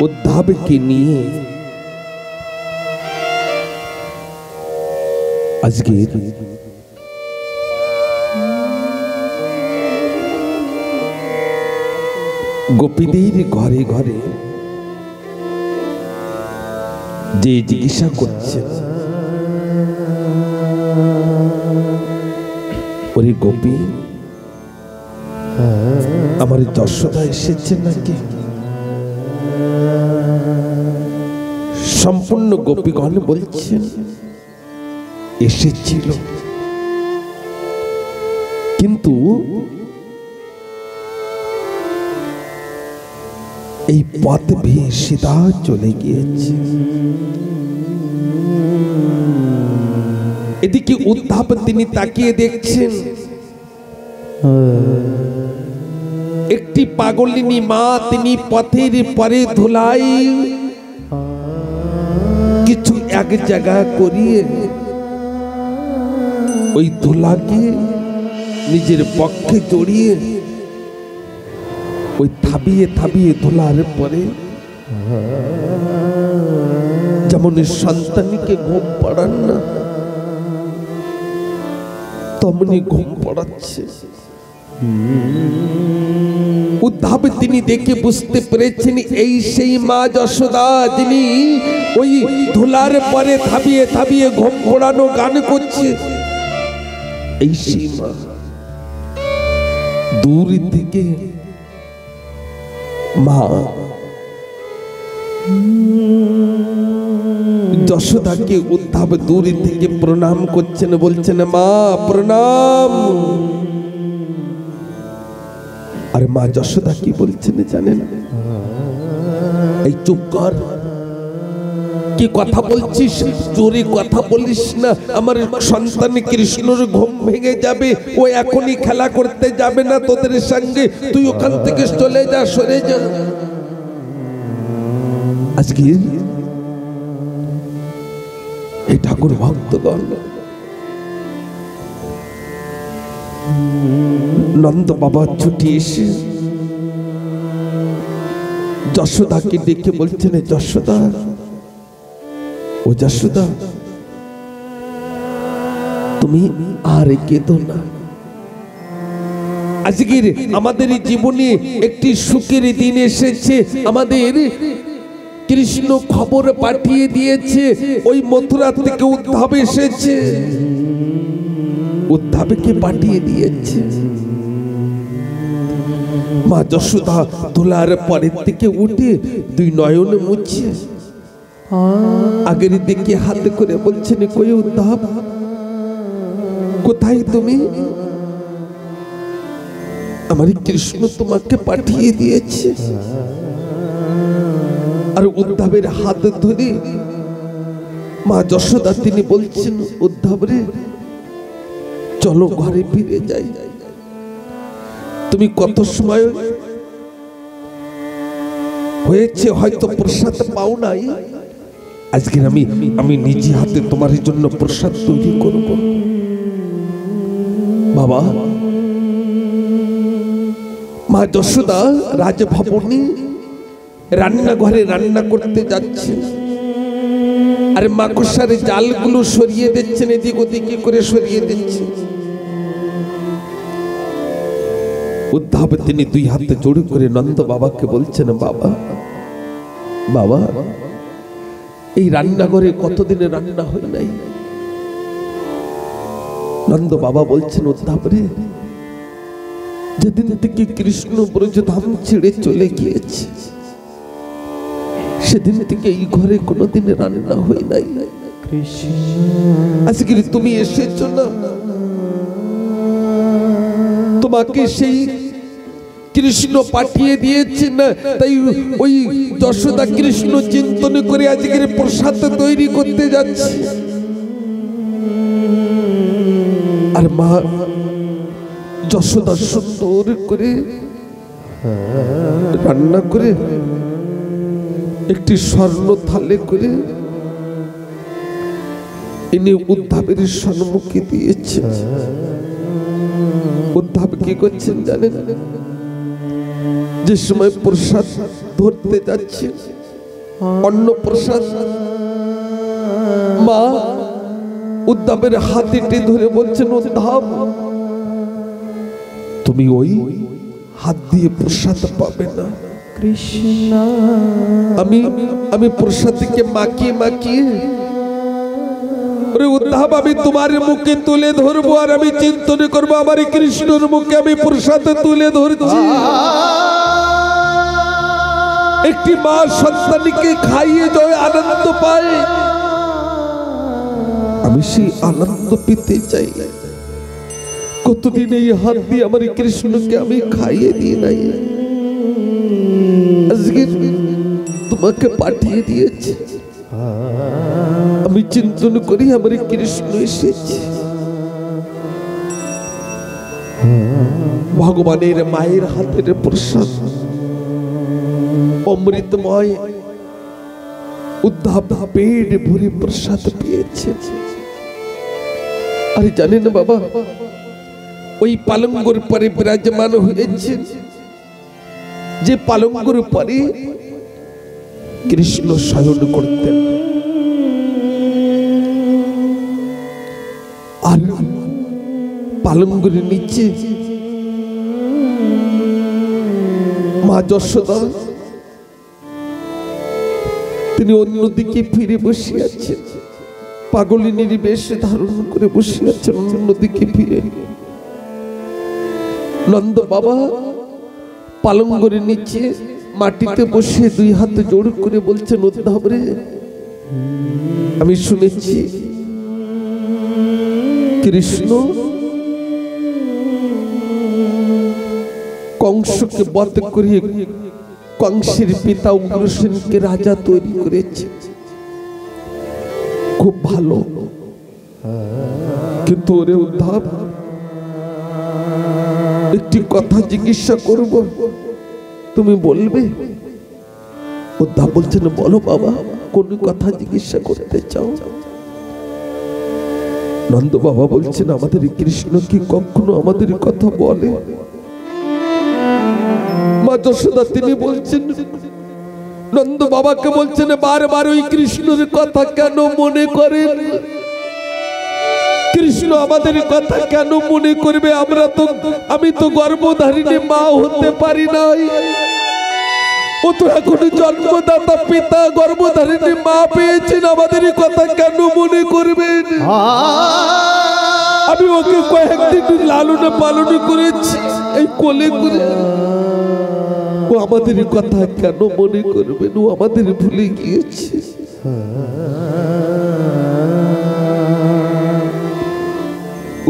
উদ্ধবকে নিয়ে আজকে গোপীদের ঘরে ঘরে যে জিজ্ঞাসা করছেন, ওরে গোপী, আমার যশোদা এসেছেন নাকি? সম্পূর্ণ গোপীগণ বলছেন এসেছিল, কিন্তু এই পথ ভেঙে সিধা চলে গিয়েছে। এদিকে উদ্ধব তিনি তাকিয়ে দেখছেন, একটি পাগলিনী মা তিনি পথের পরে ধুলাই কিছু এক জায়গা করিয়ে ওই ধুলাকে নিজের পক্ষে জড়িয়ে ওই থাবিয়ে থাবিয়ে ধুলার পরে যেমন সন্তানকে ঘুম পড়ান না, তেমনি ঘুম পড়াচ্ছে। উদ্ধব তিনি দেখে বুঝতে পেরেছেন এই সেই মা যশোদা যিনি ওই ধুলার পরে থাবিয়ে থাবিয়ে ঘুম পড়ানো গান করছে। এই সেই মা দূর থেকে মা যশোদাকে উদ্ধব দূর থেকে প্রণাম করছেন, বলছেন মা প্রণাম। আর মা যশোদা কি বলছেন জানেন? এই চুপ কর, কি কথা বলছিস? জোরে কথা বলিস না, আমার সন্তান কৃষ্ণর ঘুম ভেঙে যাবে, ও এখনই খেলা করতে যাবে না তোদের সঙ্গে, তুই ওখান থেকে চলে যা, সরে যা। আজকে এই ঠাকুর ভক্তগণ নন্দ বাবা ছুটি এসে যশোদাকে ডেকে বলছেন, যশোদা, ও যশোদা, তুমি আর কেঁদো না। আজকের আমাদের জীবনে একটি সুখের দিন এসেছে। আমাদের কৃষ্ণ খবর পাঠিয়ে দিয়েছে, ওই মথুরা থেকে উদ্ধব এসেছে, উদ্ধবকে পাঠিয়ে দিয়েছে। মা যশোদা ধুলার পরের থেকে উঠে দুই নয়ন মুছে আগের দিকে হাত করে বলছেন, কই উদ্ধব, কোথায় তুমি? আমার কৃষ্ণ তোমাকে পাঠিয়ে দিয়েছে। আর উদ্ধবের হাত ধরে মা যশোদা তিনি বলছেন, উদ্ধব রে, চলো ঘরে ফিরে যাই। তুমি কত সময় হয়েছে হয়তো প্রসাদ পাও নাই, আজকে আমি নিজে হাতে তোমার জন্য প্রসাদ তৈরি করব। বাবা, মা যশোদা রাজভবনে রান্নাঘরে রান্না করতে যাচ্ছে, আর মাকড়সার জালগুলো সরিয়ে দিচ্ছেন, এদিক ওদিকে করে সরিয়ে দিচ্ছেন। উদ্ধব তিনি দুই হাতে জোড়ে করে নন্দ বাবাকে বলছেন, বাবা বাবা, এই রান্নাঘরে কতদিনে রান্না হয় নাই। নন্দ বাবা বলছেন, উদ্ধব রে, যেদিন থেকে কৃষ্ণ ব্রজধাম ছেড়ে চলে গিয়েছে সেদিন থেকে এই ঘরে কোনোদিন রান্না হয় নাই। আজকে তুমি এসেছো না, তোমাকে সেই কৃষ্ণ পাঠিয়ে দিয়েছে না, তাই ওই যশোদা কৃষ্ণ চিন্তন করে আজকের প্রসাদ তৈরি করতে যাচ্ছে। আর মা যশোদা সুন্দর করে রান্না করে একটি স্বর্ণ থালে করে এনে উদ্ধবের সম্মুখে দিয়েছে। উদ্ধব কি করছেন জানেন? যে সময় প্রসাদ ধরতে যাচ্ছে অন্ন প্রসাদ মা উদ্ধবের হাতিটি ধরে বলছেন, উদ্ধব তুমি ওই হাত দিয়ে প্রসাদ পাবে না কৃষ্ণ। আমি প্রসাদকে মাখিয়ে মাখিয়ে উদ্ধব আমি তোমার মুখে তুলে ধরবো, আর আমি চিন্তন করবো আমার কৃষ্ণর মুখে আমি প্রসাদ তুলে ধরছি। একটি মা সন্তানকে খাইয়ে জয় আনন্দ পায়, আমি সেই আনন্দ পেতে চাই। কতদিন এই হাত দিয়ে আমার কৃষ্ণকে আমি খাইয়ে দিই নাই, আজকে তোমাকে পাঠিয়ে দিয়েছি। আমি চিন্তন করি আমার কৃষ্ণ এসেছে। ভগবানের মায়ের হাতের প্রসাদ অমৃতময়। উদ্ধব পেট ভরে প্রসাদ পেয়েছে। আরে জানেন বাবা, ওই পালঙ্গর পরে বিরাজমান হয়েছে, যে পালঙ্গর পরে কৃষ্ণ শয়ন করতেন, আর পালঙ্গের নিচে মা যশোদা তিনি অন্যদিকে ফিরে বসে আছেন, পাগলিনীর বেশ ধারণ করে বসে আছেন অন্যদিকে ফিরে। নন্দ বাবা পালঙ্গের নিচে মাটিতে বসে দুই হাতে জোড় করে বলছেন, উদ্ধব রে, আমি শুনেছি কৃষ্ণ কংসকে বধ করে কংসের পিতা উগ্রসেনকে রাজা তৈরি করেছে, খুব ভালো। কিন্তু ওরে উদ্ধব, একটি কথা জিজ্ঞাসা করব, তুমি বলবে? উদ্ধব বলছেন, বলো বাবা, কোন কথা জিজ্ঞাসা করতে চাও? নন্দ বাবা বলছেন, আমাদের কৃষ্ণ কি কখনো আমাদের কথা বলে? মা যশোদা তিনি বলছেন, নন্দ বাবাকে বলছেন, বারবার ওই কৃষ্ণের কথা কেন মনে করেন? কৃষ্ণ আমাদের কথা কেন মনে করবে? আমি তো গর্ভধারিণী মা হতে পারি নাই, ও তো এখন জন্মদাতা পিতা গর্ভধারিণী মা পেয়েছেন, আমাদের কথা কেন মনে করবেন? আমি ওকে কয়েকদিন লালন পালন করেছি এই কোলে করে, ও আমাদের কথা কেন মনে করবেন? ও আমাদের ভুলে গিয়েছে।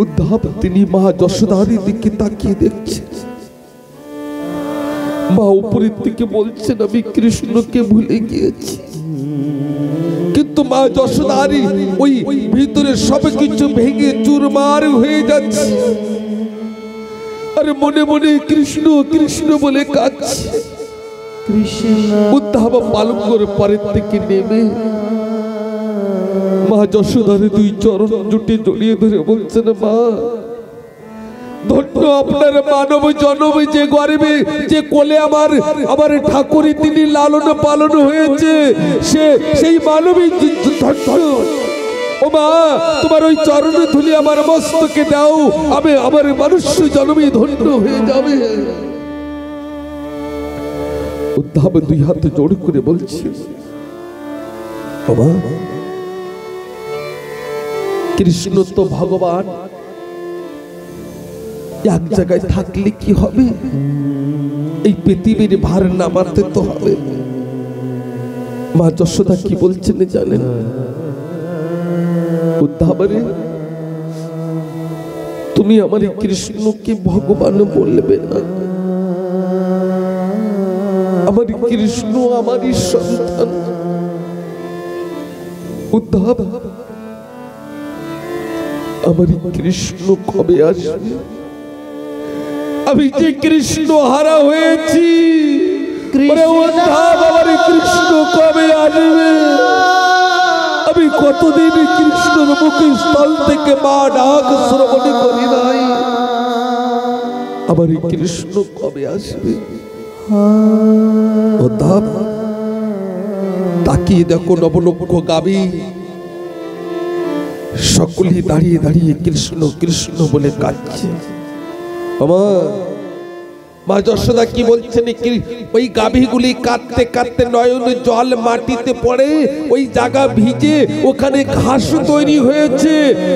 উদ্ধব তিনি মা যশোদার দিকে তাকিয়ে দেখছেন, মা উপরের দিকে বলছেন, আমি কৃষ্ণকে ভুলে গিয়েছি। কিন্তু মা যশোদারি ওই ভিতরে সবকিছু ভেঙে চুরমার হয়ে যাচ্ছে, আর মনে মনে কৃষ্ণ কৃষ্ণ বলে কাঁদছে। উদ্ধব পালঙ্গর পরের থেকে নেমে মা যশোদারে দুই চরণ জুটে জড়িয়ে ধরে বলছেন, মা ধন্য আপনার মানব জনম, যে গর্বে যে কোলে আমার ঠাকুরই তিনি লালন পালন হয়েছে, সেই মানবী ধন্য। ও মা, তোমার ওই চরণে ধুলি আমার মস্তকে দাও, আমি আমার মনুষ্য জন্মই ধন্য হয়ে যাবে। উদ্ধব দুই হাতে জোড় করে বলছে, বাবা কৃষ্ণ তো ভগবান, এক জায়গায় থাকলে কি হবে? এই পৃথিবীর ভার নামাতে তো হবে। মা যশোদা কি বলছেন জানেন? উদ্ধব রে, তুমি আমার কৃষ্ণকে ভগবান বলবে না, আমার কৃষ্ণ আমারই সন্তান। উদ্ধব, আমার কৃষ্ণ কবে আসবে? আমি যে কৃষ্ণ হারা হয়েছি, আমার কৃষ্ণ কবে আসবে? আমি কতদিন কৃষ্ণের মুখে স্থল থেকে মা ডাক শ্রবণ করি নাই, আমার কৃষ্ণ কবে আসবে? তাকিয়ে দেখো নবলক্ষ গাবি সকলেই দাঁড়িয়ে দাঁড়িয়ে কৃষ্ণ কৃষ্ণ বলে কাঁদছে। আমার মা যশোদা কি বলছেন, ওই গাভীগুলি কাঁদতে কাঁদতে নয়নে জল মাটিতে পড়ে, ওই জায়গা ভিজে, ওখানে ঘাস তৈরি হয়েছে,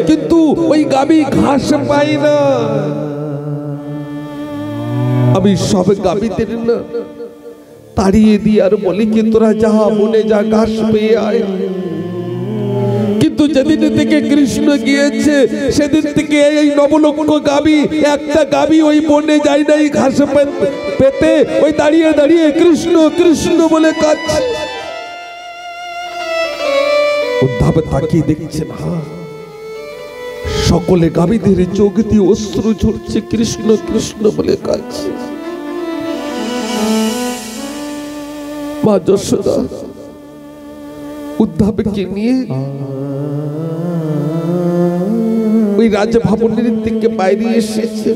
কিন্তু ওই গাভী ঘাস পায় না। আমি সব গাভীদের না তাড়িয়ে দিই আর বলি কি তোরা যা বনে যা ঘাস পেয়ে আয়। কিন্তু যেদিন থেকে কৃষ্ণ গিয়েছে সেদিন থেকে এই নবলক্ষ গাভী, একটা গাভী ওই বনে যায় নাই ঘাস পেতে, ওই দাঁড়িয়ে দাঁড়িয়ে কৃষ্ণ কৃষ্ণ বলে কাঁদছে। উদ্ধব তাকিয়ে দেখছেন, সকলে গাভীদের চোখ দিয়ে অশ্রু ঝরছে, কৃষ্ণ কৃষ্ণ বলে কাঁদছে। মা যশোদা উদ্ধবকে নিয়ে ওই রাজভবনের থেকে বাইরে এসেছে।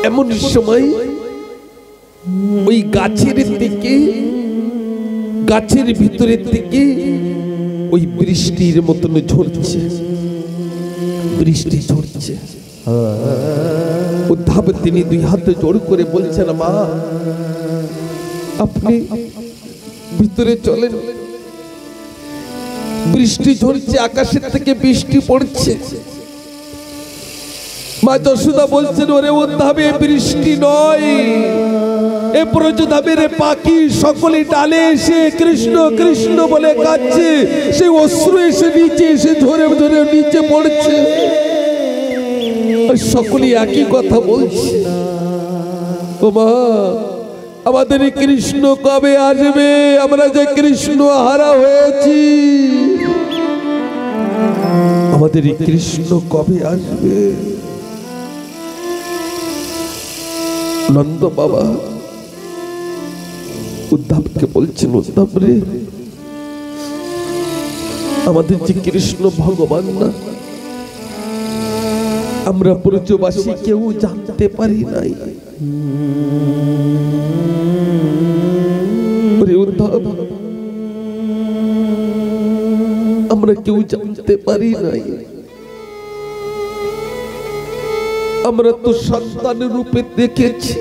এমন সময় ওই গাছের থেকে, গাছের ভিতরের থেকে ওই বৃষ্টির মতন ঝরছে, বৃষ্টি ঝরছে। উদ্ধব তিনি দুই হাতে জোড় করে বলছেন, মা আপনি ভিতরে চলেন, বৃষ্টি ঝরছে, আকাশের থেকে বৃষ্টি পড়ছে। মা যশোদা বলছেন, ওরে উদ্ধব বৃষ্টি নয়, এ ব্রজধামের পাখি সকলে ডালে এসে কৃষ্ণ কৃষ্ণ বলে কাঁদছে, সেই অশ্রু এসে নিচে এসে ঝরে ঝরে নিচে পড়ছে। সকলে একই কথা বলছে, ও মা আমাদের কৃষ্ণ কবে আসবে? আমরা যে কৃষ্ণ হারা হয়েছি, আমাদের কৃষ্ণ কবে আসবে? নন্দ বাবা উদ্ধবকে বলছেন, উদ্ধব রে, আমাদের যে কৃষ্ণ ভগবান না, আমরা ব্রজবাসী কেউ জানতে পারি নাই। উদ্ধব আমরা কেউ জানতে পারি নাই, আমরা তো সন্তান রূপে দেখেছি,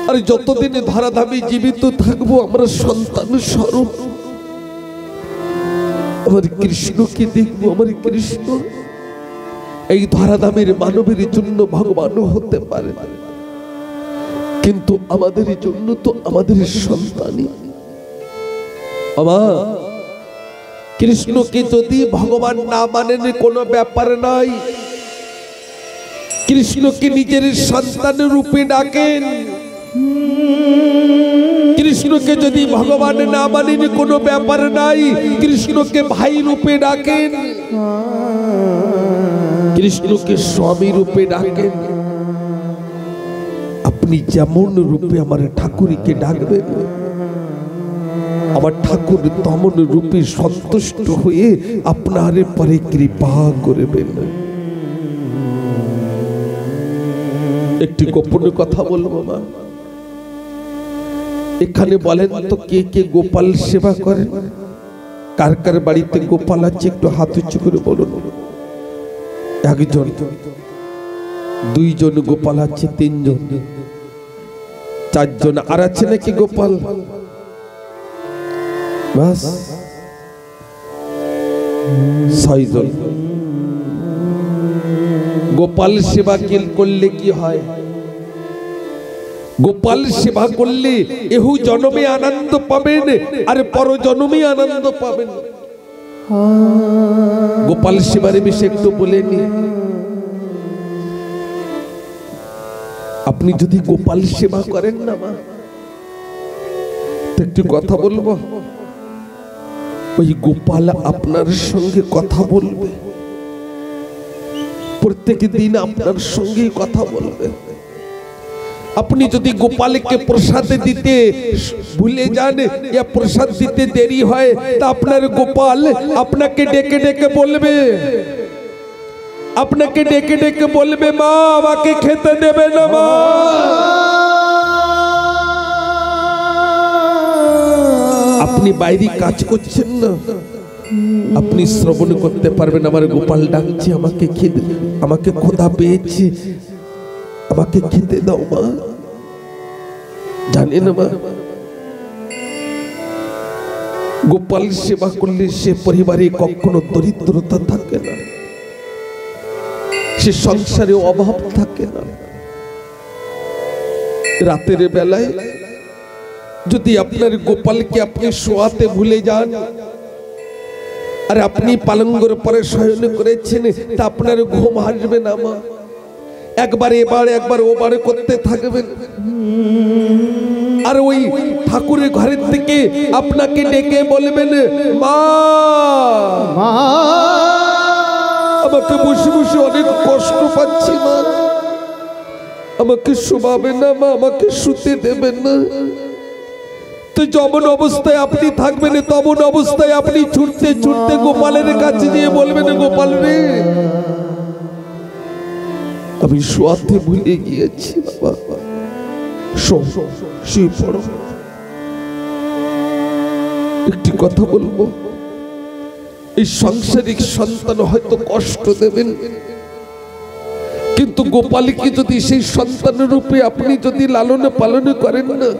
আর যতদিন ধরাধামে জীবিত থাকবো আমরা সন্তান স্বরূপ আমার কৃষ্ণকে দেখবো। আমার কৃষ্ণ এই ধরাধামের মানবের জন্য ভগবান হতে পারে, কিন্তু আমাদের জন্য তো আমাদের সন্তানই। আমার কৃষ্ণকে যদি ভগবান না মানেন কোনো ব্যাপার নাই, কৃষ্ণকে নিজের সন্তান রূপে ডাকেন। কৃষ্ণকে যদি ভগবান না মানেন কোনো ব্যাপার নাই, কৃষ্ণকে ভাই রূপে ডাকেন, কৃষ্ণকে স্বামী রূপে ডাকেন। আপনি যেমন রূপে আমার ঠাকুরকে ডাকবেন, আমার ঠাকুর তেমন রূপে সন্তুষ্ট হয়ে আপনার পরে কৃপা করবেন। একটি গোপন কথা বলবো মা, এখানে বলেন তো কে কে গোপাল সেবা করেন? কার কার বাড়িতে গোপাল আছে একটু হাত উঁচু করে বলুন। একজন, দুইজন গোপাল আছে, তিনজন, চারজন, আর আছে নাকি গোপাল? বাস 6 জন। গোপাল সেবা করলে কি হয়? গোপাল সেবা করলে এহু জন্মে আনন্দ পাবেন আর পর জন্মে আনন্দ পাবেন। গোপাল সেবার বিষয়ে একটু বলে নি। আপনি যদি গোপাল সেবা করেন না মা, একটু কথা বলবো, ওই গোপাল আপনার সঙ্গে কথা বলবে, প্রত্যেক দিন আপনার সঙ্গে কথা বলবে। আপনি যদি গোপালকে প্রসাদ দিতে ভুলে যান या প্রসাদ দিতে দেরি হয়, তা আপনার গোপাল আপনাকে ডেকে ডেকে বলবে, আপনাকে ডেকে ডেকে বলবে, মা আমাকে খেতে দেবে না মা। আপনি বাইরে কাজ করছেন না, আপনি শ্রবণ করতে পারবেন আমার গোপাল ডাকছে, আমাকে ক্ষুধা পেয়েছে, আমাকে খেতে দাও মা। জানেন মা, গোপাল সেবা করলে সে পরিবারে কখনো দরিদ্রতা থাকে না, সে সংসারে অভাব থাকে না। রাতের বেলায় যদি আপনার গোপালকে আপনি শোয়াতে ভুলে যান, আর আপনি পালঙ্গর পরে শয়ন করেছেন, তা আপনার ঘুম আসবে না মা। একবার এবার একবার ওবার করতে থাকবেন, আর ওই ঠাকুরের ঘরের থেকে আপনাকে ডেকে বলবেন, মা আমাকে বসে বসে অনেক কষ্ট পাচ্ছি মা, আমাকে শোভাবে না মা, আমাকে শুতে দেবেন না। তো যেমন অবস্থায় আপনি থাকবেন, তেমন অবস্থায় আপনি ছুটতে ছুটতে গোপালের কাছে গিয়ে বলবেন, গোপাল রে আমি শোয়াতে ভুলে গিয়েছি বাবা, শুয়ে পড়ো। একটি কথা বলবো, এই সাংসারিক সন্তান হয়তো কষ্ট দেবেন, কিন্তু গোপালকে যদি সেই সন্তান রূপে আপনি যদি লালন পালন করেন না,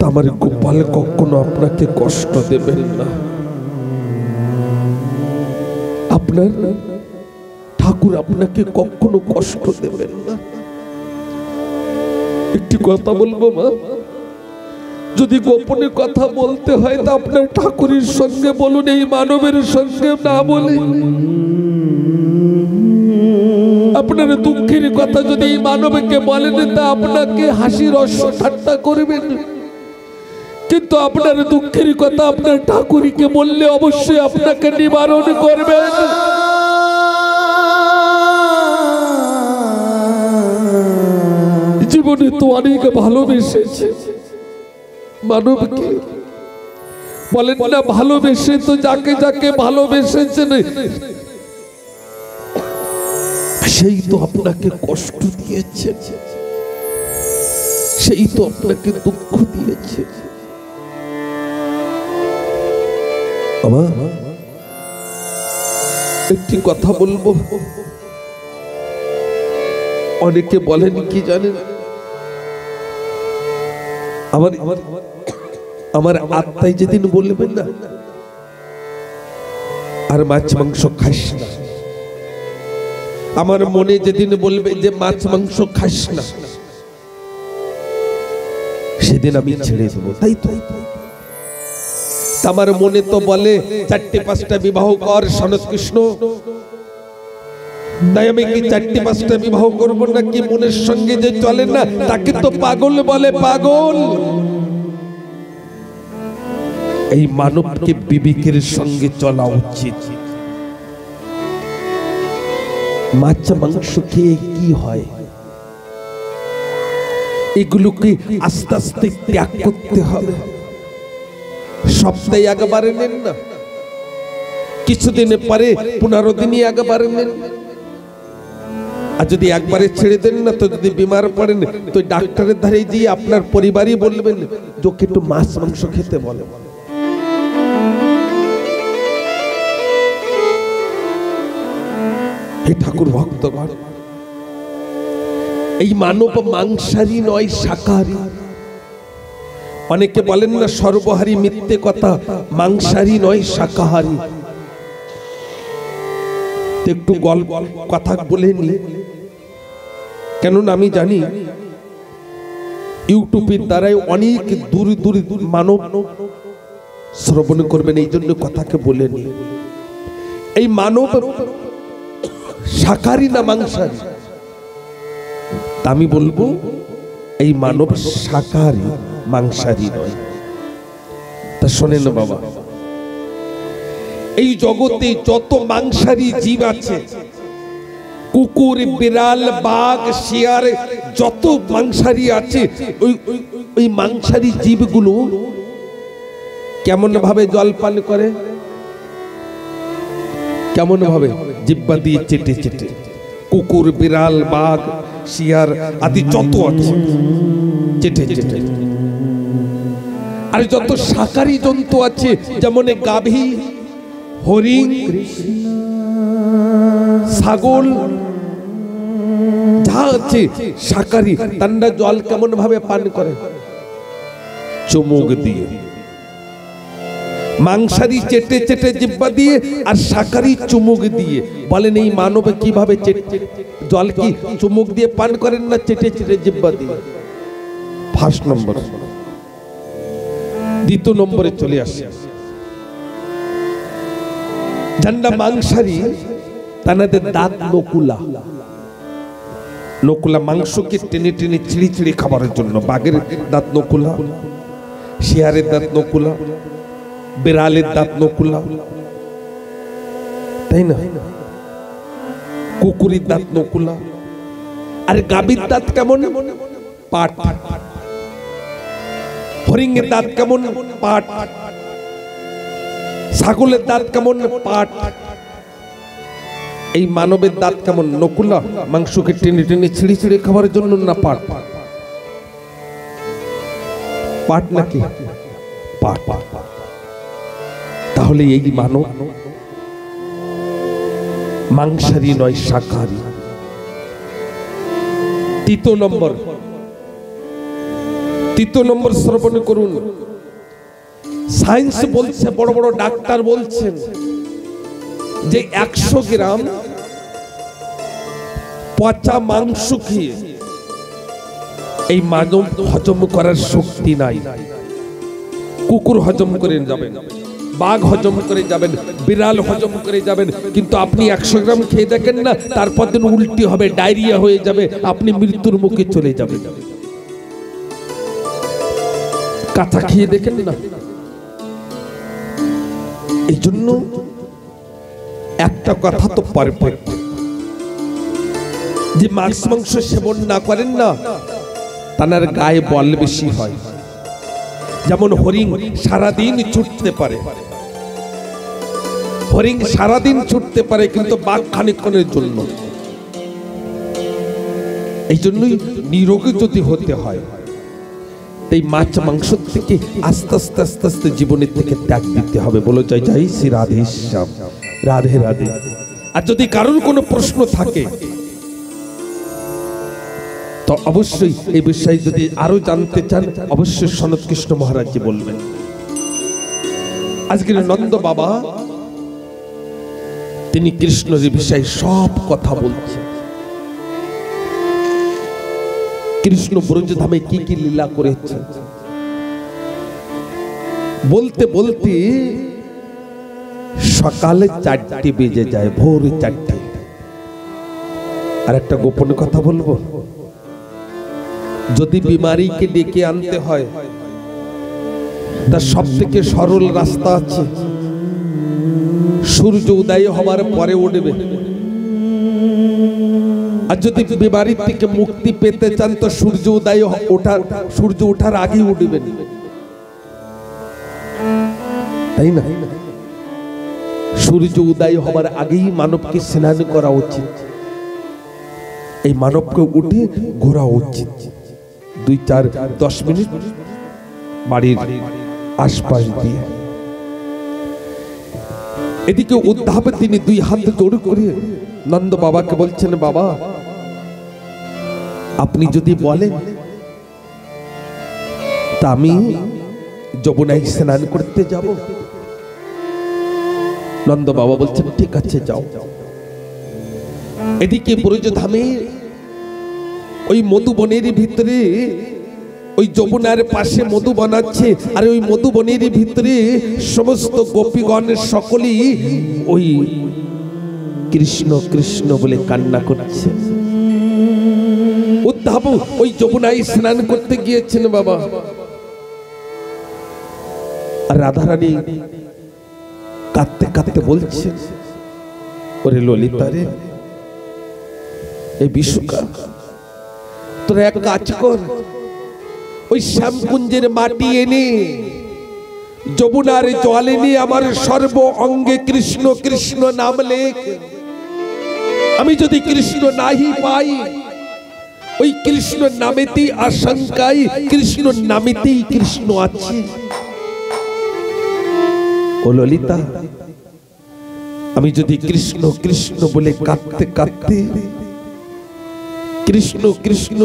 আমার গোপাল কখনো আপনাকে কষ্ট দেবেন না। আপনার ঠাকুর আপনাকে কখনো কষ্ট দেবেন না। একটি কথা বলবো মা, যদি গোপনে কথা বলতে হয় তা আপনার ঠাকুরের সঙ্গে বলুন, এই মানবের সঙ্গে না বলে। আপনার দুঃখের কথা যদি এই মানবকে বলেন, তা আপনাকে হাসির রস ঠাট্টা করবেন, কিন্তু আপনার দুঃখের কথা আপনার ঠাকুরকে বললে অবশ্যই আপনাকে নিবারণ করবেন। জীবনে তো অনেক ভালোবেসেছে মানবকে, বলেন না ভালোবেসে তো যাকে যাকে ভালোবেসেছেন সেই তো আপনাকে কষ্ট দিয়েছে, সেই তো আপনাকে দুঃখ দিয়েছে। একটি কথা বলবো, অনেকে বলেন কি জানেন, আমার আত্মায় যেদিন বলবেন না আর মাছ মাংস খাস না, আমার মনে যেদিন বলবে যে মাছ মাংস খাস না, সেদিন আমি ছেড়ে দেবো। তাই তো আমার মনে তো বলে 4-5টা বিবাহ কর সনত কৃষ্ণ, তাই আমি কি 4-5টা বিবাহ করবো নাকি? মনের সঙ্গে যে চলে না তাকে তো পাগল বলে, পাগল। এই মানবকে বিবেকের সঙ্গে চলা উচিত। মাছ মাংস খেয়ে কি হয়, এগুলোকে আস্তে আস্তে ত্যাগ করতে হবে। সপ্তাহে একবারে নেন না, কিছুদিনে পরে 15 দিনই একবারে নেন। আর যদি একবারে ছেড়ে দেন না, তো যদি বিমার পড়েন তো ডাক্তারের ধারে গিয়ে আপনার পরিবারই বলবেন যে একটু মাছ মাংস খেতে বলে। হে ঠাকুর ভক্তগণ, এই মানব মাংসাহারী নয়, শাকাহারী। অনেকে বলেন না সর্বহারী, মিথ্যে কথা, মাংসাহারী নয় শাকাহারী। একটু গল্প কথা বলে নি, কেননা আমি জানি ইউটিউবের দ্বারাই অনেক দূর দূর মানব শ্রবণ করবেন, এই জন্য কথাকে বলে নি। এই মানব শাকাহারী না মাংসাহারী? আমি বলবো এই মানব শাকাহারী, মাংসাহারী নয়। তা শোনেন বাবা, এই জগতে যত মাংসাহারী জীব আছে, কুকুর, বিড়াল, বাঘ, শিয়ার, যত মাংসাহারী আছে, ওই মাংসাহারী জীবগুলো কেমন ভাবে জল পান করে? কেমন ভাবে? জিহ্বা দিয়ে চেটে চেটে। কুকুর, বিড়াল, বাঘ, শিয়ার আদি যত আছে চেটে চেটে। আর যত শাকারি জন্তু আছে যেমন গাভী, হরিণ, ছাগল, যা আছে শাকারি, তারা জল কেমন ভাবে পান করে? চুমুক দিয়ে। মাংসারি চেটে চেটে জিহ্বা দিয়ে, আর শাকারি চুমুক দিয়ে। বলেন এই মানব কিভাবে জল কি চুমুক দিয়ে পান করেন না চেটে চেটে জিহ্বা দিয়ে? ফার্স্ট নম্বর। দ্বিতীয় নম্বরে চলে আসে, যারা মাংসারি তাদের দাঁত নকুলা। নকুলা মাংসকে টেনে টেনে ছিঁড়ে ছিঁড়ে খাবারের জন্য। বাঘের দাঁত নকুলা, শিয়ারের দাঁত নকুলা, বিড়ালের দাঁত নকুলা, তাই না? কুকুরের দাঁত নকুলা। আর গাভীর দাঁত কেমন? পাট। হরিণের দাঁত কেমন? পাট। ছাগলের দাঁত কেমন? পাট। এই মানবের দাঁত কেমন? নকুলা, মাংসকে টেনে টেনে ছিঁড়ে ছিঁড়ে খাবারের জন্য না পাট? পাট নাকি? পাট। তাহলে এই মানব মাংসারি নয়, শাকাহারী। তৃতীয় নম্বর শ্রবণ করুন। সায়েন্স বলছে, বড় বড় ডাক্তার বলছেন যে 100 গ্রাম পচা মাংস খেয়ে এই মানব হজম করার শক্তি নাই। কুকুর হজম করে যাবেন, বাঘ হজম করে যাবেন, বিড়াল হজম করে যাবেন, কিন্তু আপনি 100 গ্রাম খেয়ে দেখেন না, তারপর দিন উল্টি হবে, ডায়রিয়া হয়ে যাবে, আপনি মৃত্যুর মুখে চলে যাবেন। কাঁচা খেয়ে দেখেন না। এই জন্য একটা কথা তো পারফেক্ট, যে মাছ মাংস সেবন না করেন না, তার গায়ে বল বেশি হয়। যেমন হরিণ সারাদিন ছুটতে পারে, হরিণ সারাদিন ছুটতে পারে, কিন্তু বাঘ খানিকক্ষণের জন্য। এই জন্যই নিরোগী যদি হতে হয়, এই মাছ মাংস থেকে আস্তে আস্তে আস্তে আস্তে জীবনের থেকে ত্যাগ দিতে হবে। বলো জয় জয় শ্রী রাধে শ্যাম, রাধে রাধে। আর যদি কারোর কোনো প্রশ্ন থাকে তো অবশ্যই এই বিষয়ে যদি আরো জানতে চান, অবশ্যই সনত কৃষ্ণ মহারাজজি বলবেন। আজকের নন্দ বাবা তিনি কৃষ্ণের বিষয়ে সব কথা বলছেন। কৃষ্ণ ব্রজধামে কি কি লীলা করেছে বলতে বলতে সকালে 4টে বেজে যায়, ভোর 4টে। আর একটা গোপন কথা বলবো, যদি বিমারিকে ডেকে আনতে হয়, তার সব থেকে সরল রাস্তা আছে, সূর্য উদয় হবার পরে উঠবে। আর যদি বিমারির থেকে মুক্তি পেতে চান তো সূর্য ওঠার আগেই উঠবেন, তাই না? সূর্য উদয় হবার আগেই মানবকে স্নান করা উচিত। এই মানবকে উঠে ঘোরা উচিত 2-4-10 মিনিট বাড়ির আশপাশ দিয়ে। এদিকে উদ্ধাবে তিনি 2 হাত জোড় করে নন্দ বাবাকে বলছেন, বাবা আপনি যদি বলেন তা আমি যমুনায় স্নান করতে যাব। নন্দ বাবা বলছেন ঠিক আছে যাও। এদিকে ব্রজধামে ওই মধুবনের ভিতরে, ওই যমুনার পাশে মধু বানাচ্ছে, আর ওই মধুবনের ভিতরে সমস্ত গোপীগণ সকলেই ওই কৃষ্ণ কৃষ্ণ বলে কান্না করছে। উদ্ধব ওই যমুনায় স্নান করতে গিয়েছেন বাবা। আর রাধারানী কাঁদতে কাঁদতে বলছে, ওরে ললিতা রে, এই বিশ্বকা তোরা এক কাজ কর, ওই শ্যামকুঞ্জের মাটি এনে যমুনার জল এনে আমার সর্ব অঙ্গে কৃষ্ণ কৃষ্ণ নাম লেখ। আমি যদি কৃষ্ণ নাহি পাই, ওই কৃষ্ণ নামেতেই আশঙ্কায়, কৃষ্ণ নামেতেই কৃষ্ণ আছে। ও ললিতা, আমি যদি কৃষ্ণ কৃষ্ণ বলে কাঁদতে কাঁদতে, কৃষ্ণ কৃষ্ণ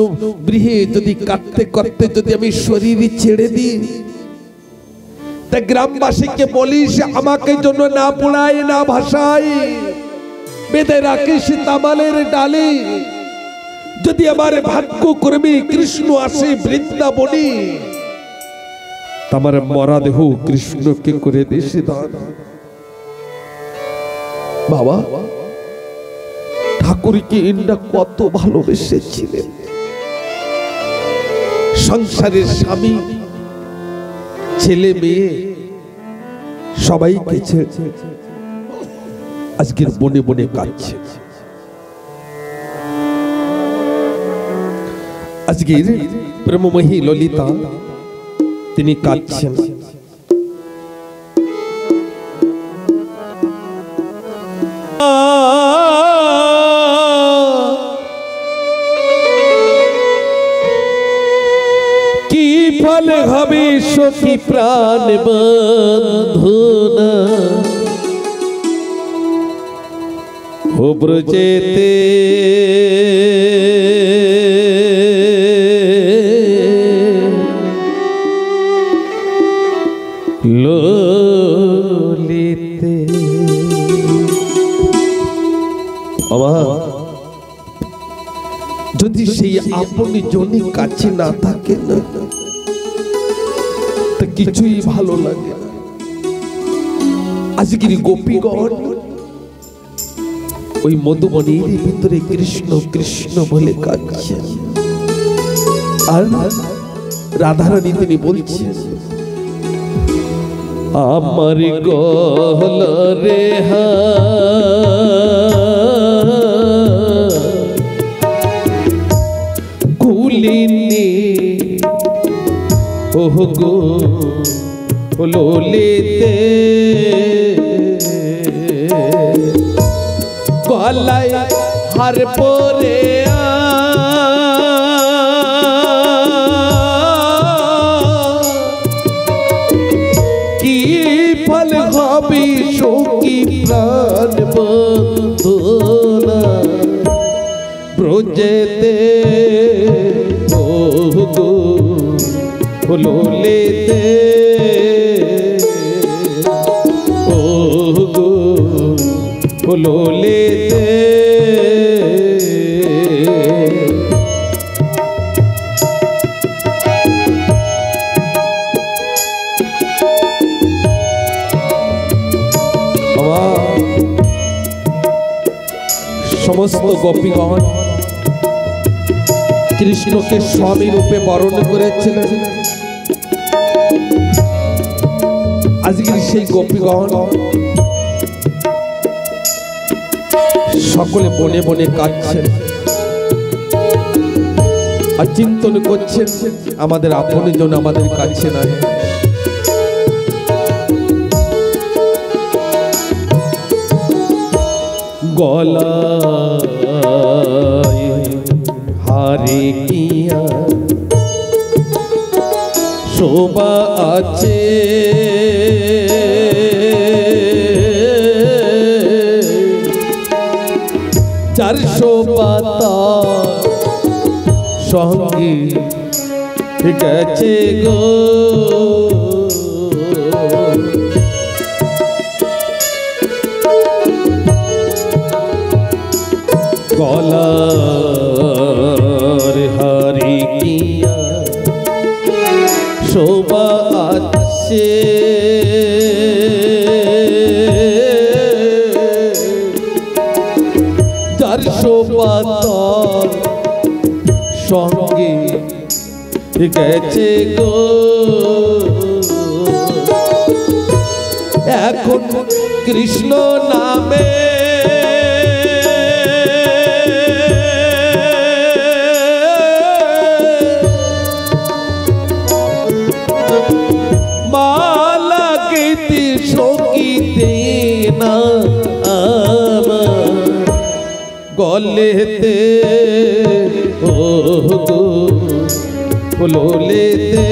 গৃহে যদি কাঁদতে কাঁদতে যদি আমি শরীর ছেড়ে দিই, তা গ্রামবাসীকে বলিস আমাকে জন্য না পোড়ায় না ভাসায়, বেঁধে রাখিস তামালের ডালে। যদি আমার ভাগ্য কর্মী কৃষ্ণ আসে বৃন্দাবনে, আমার মরা দেহ কৃষ্ণকে করে দেশে দান। বাবা, ঠাকুরকে ইন্দ্রা কত ভালোবেসেছিলেন। সংসারের স্বামী, ছেলে মেয়ে সবাইকে ছেড়ে আজকের বনে বনে কাঁদছে। আজকের প্রেমময়ী ললিতা তিনি কাঁদছেন। কি ফল হবে সখী প্রাণ বন্ধনা, ও ব্রজেতে ললিতে। বাবা, যদি সেই আপনি জনই কাছে না থাকে না, তা কিছুই ভালো লাগে না। আজকের গোপীগণ ওই মধুবনের ভিতরে কৃষ্ণ কৃষ্ণ বলে কাঁদছে, আর রাধারানী তিনি বলছেন আমার গহরে কুলিনি ওহ গো ললিতে, গলায় হার পরে কি ফল হবে সখী প্রাণ বন্ধনা, ব্রজেতে ও গো ললিতে, ও গো ললিতে। সমস্ত গোপীগণ কৃষ্ণকে স্বামী রূপে বরণ করেছিলেন। আজকের সেই গোপীগণ সকলে বনে বনে কাঁদছেন আর চিন্তন করছেন আমাদের আপনজন আমাদের কাছে নাই। গলায় হারে কিয়া শোভা আছে, চারশো পাতা সঙ্গে গেছে গো, গলার হারি কিয়া শোভা আছে, চারশো পাতার সঙ্গে গেছে গো। এখন কৃষ্ণ নামে মালা গীতি সঙ্গীতে না আমার গলেতে, ও গো ললিতে।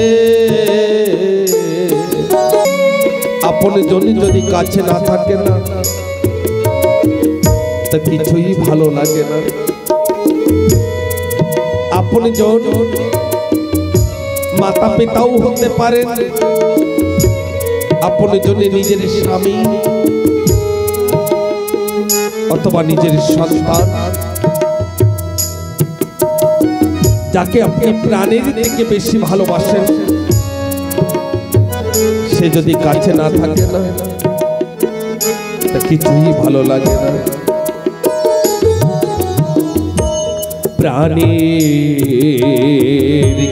আপনজন যদি কাছে না থাকে না তা কিছুই ভালো লাগে না। আপনজন মাতা পিতাও হতে পারেন, আপনজনে নিজের স্বামী অথবা নিজের সন্তান, যাকে আপনি প্রাণের থেকে বেশি ভালোবাসেন, সে যদি কাছে না থাকে না তা কিছুই ভালো লাগে না। প্রাণের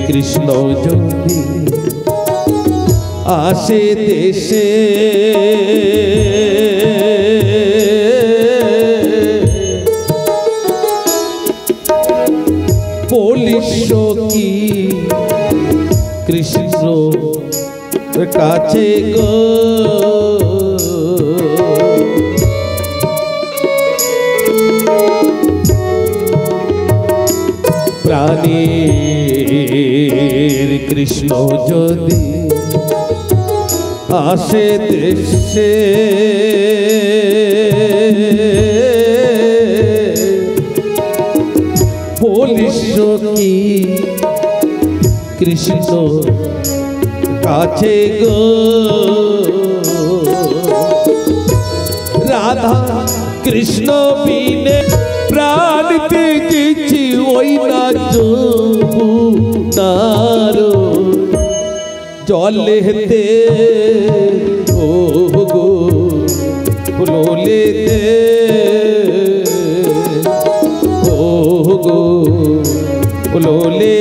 কৃষ্ণ যদি আসে দেশে, বলিস কি কৃষ্ণ কাছে গো, প্রাণের কৃষ্ণ যদি আসে দেশে, বলিস কি কৃষ্ণ কাছে গো, রাধা কৃষ্ণ বিনে প্রাণ পেয়েছি ওই না যমুনারো জলেতে, ও গো ফুলেতে, ও গো ফুলেতে,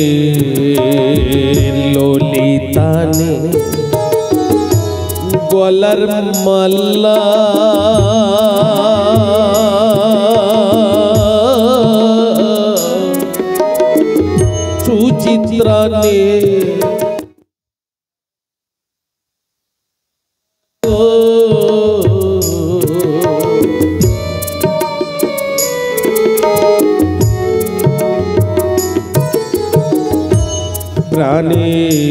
প্রাণের ললিতানে গলার মালা, সুচিত্রানে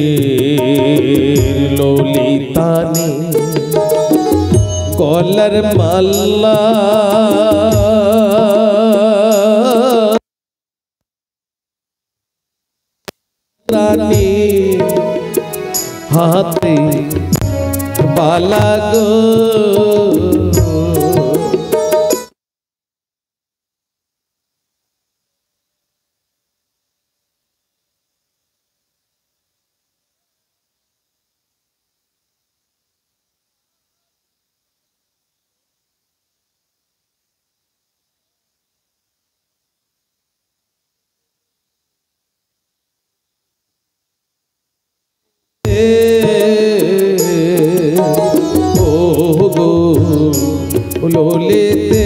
প্রাণের ললিতানে গলার মালা, প্রাণে হাতে বালা গো, ও গো লোলেতে,